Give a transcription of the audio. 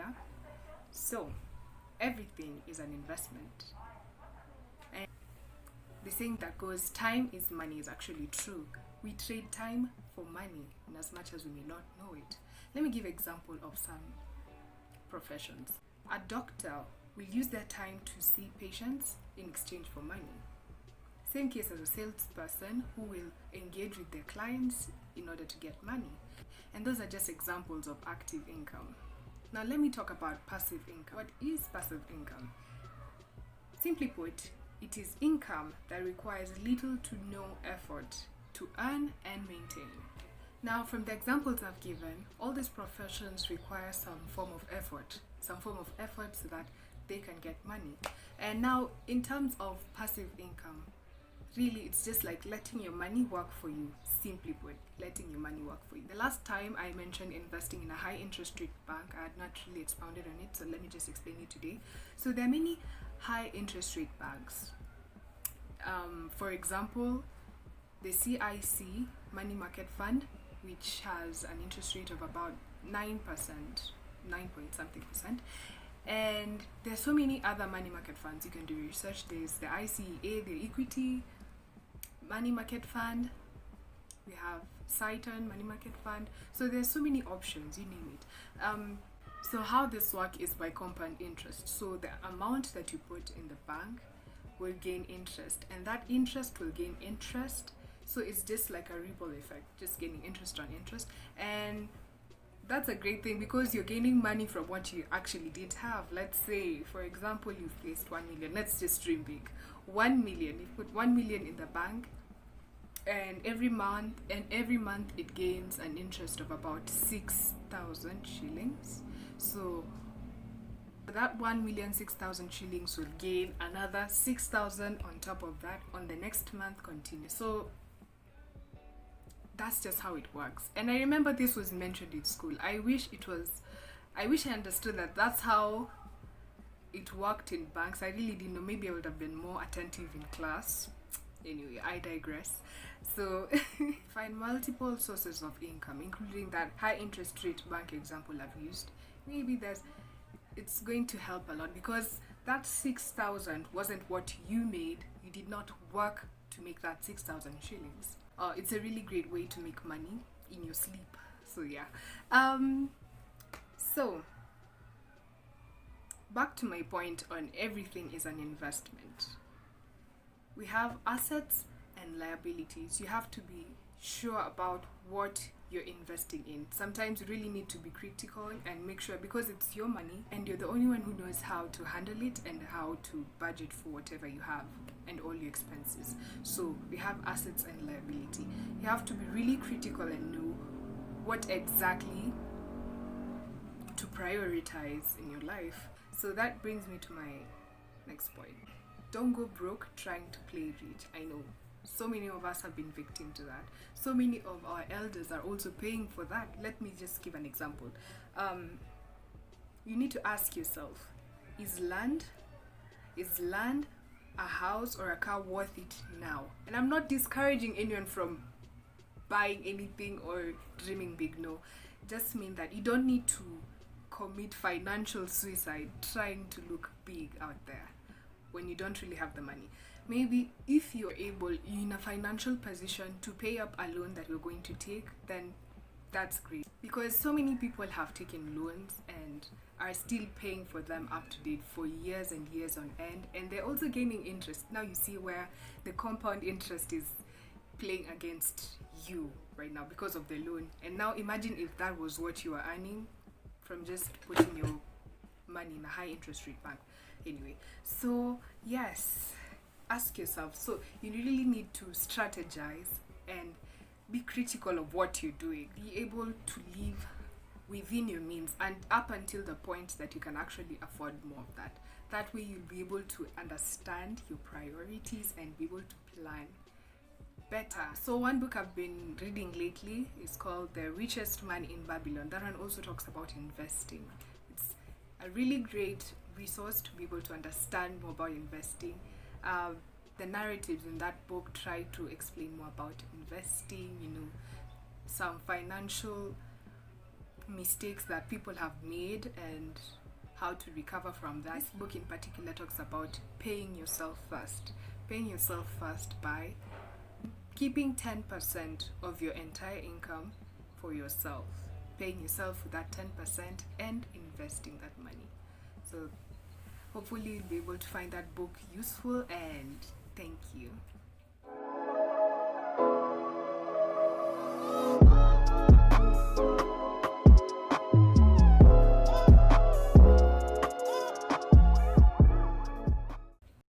Lwambia. So, everything is an investment. And the saying that goes, time is money, is actually true. We trade time for money in as much as we may not know it. Let me give an example of some professions. A doctor will use their time to see patients in exchange for money. Same case as a salesperson who will engage with their clients in order to get money. And those are just examples of active income. Now let me talk about passive income. What is passive income? Simply put, it is income that requires little to no effort to earn and maintain. Now, from the examples I've given, all these professions require some form of effort so that they can get money. And now, in terms of passive income, really it's just like letting your money work for you. Simply put, letting your money work for you. The last time I mentioned investing in a high interest rate bank, I had not really expounded on it, so let me just explain it today. So there are many high interest rate banks. For example, the CIC money market fund, which has an interest rate of about 9%, 9 point something percent. And there's so many other money market funds you can do research. There's the ICEA, the Equity Money Market Fund. We have Citon Money Market Fund. So there's so many options, you name it. So how this works is by compound interest. So the amount that you put in the bank will gain interest, and that interest will gain interest. So it's just like a ripple effect, just gaining interest on interest. And that's a great thing because you're gaining money from what you actually did have. Let's say, for example, you've placed 1 million. Let's just dream big. 1 million. You put 1 million in the bank, and every month it gains an interest of about 6,000 shillings. So that 1,006,000 shillings will gain another 6,000 on top of that on the next month continue. So that's just how it works. And I remember this was mentioned in school. I wish I understood that that's how it worked in banks. I really didn't know. Maybe I would have been more attentive in class. Anyway, I digress. So find multiple sources of income, including that high interest rate bank example I've used. Maybe it's going to help a lot because that 6,000 wasn't what you made. You did not work to make that 6,000 shillings. It's a really great way to make money in your sleep. So yeah. So back to my point on everything is an investment. We have assets and liabilities. You have to be sure about what you're investing in. Sometimes you really need to be critical and make sure, because it's your money and you're the only one who knows how to handle it and how to budget for whatever you have and all your expenses. So we have assets and liability. You have to be really critical and know what exactly to prioritize in your life. So that brings me to my next point. Don't go broke trying to play rich. I know so many of us have been victim to that. So many of our elders are also paying for that. Let me just give an example. You need to ask yourself, is land, a house or a car worth it now? And I'm not discouraging anyone from buying anything or dreaming big. No, just mean that you don't need to commit financial suicide trying to look big out there when you don't really have the money. Maybe if you're in a financial position to pay up a loan that you're going to take, then that's great. Because so many people have taken loans and are still paying for them up to date for years and years on end, and they're also gaining interest. Now you see where the compound interest is playing against you right now because of the loan. And now imagine if that was what you were earning from just putting your money in a high interest rate bank. Anyway, so yes, ask yourself. So you really need to strategize and be critical of what you're doing. Be able to live within your means and up until the point that you can actually afford more of that. That way you'll be able to understand your priorities and be able to plan better. So one book I've been reading lately is called The Richest Man in Babylon. That one also talks about investing. It's a really great resource to be able to understand more about investing. The narratives in that book try to explain more about investing, some financial mistakes that people have made and how to recover from that. This book in particular talks about paying yourself first. Paying yourself first by keeping 10% of your entire income for yourself. Paying yourself for that 10% and investing that money. So hopefully you'll be able to find that book useful, and thank you.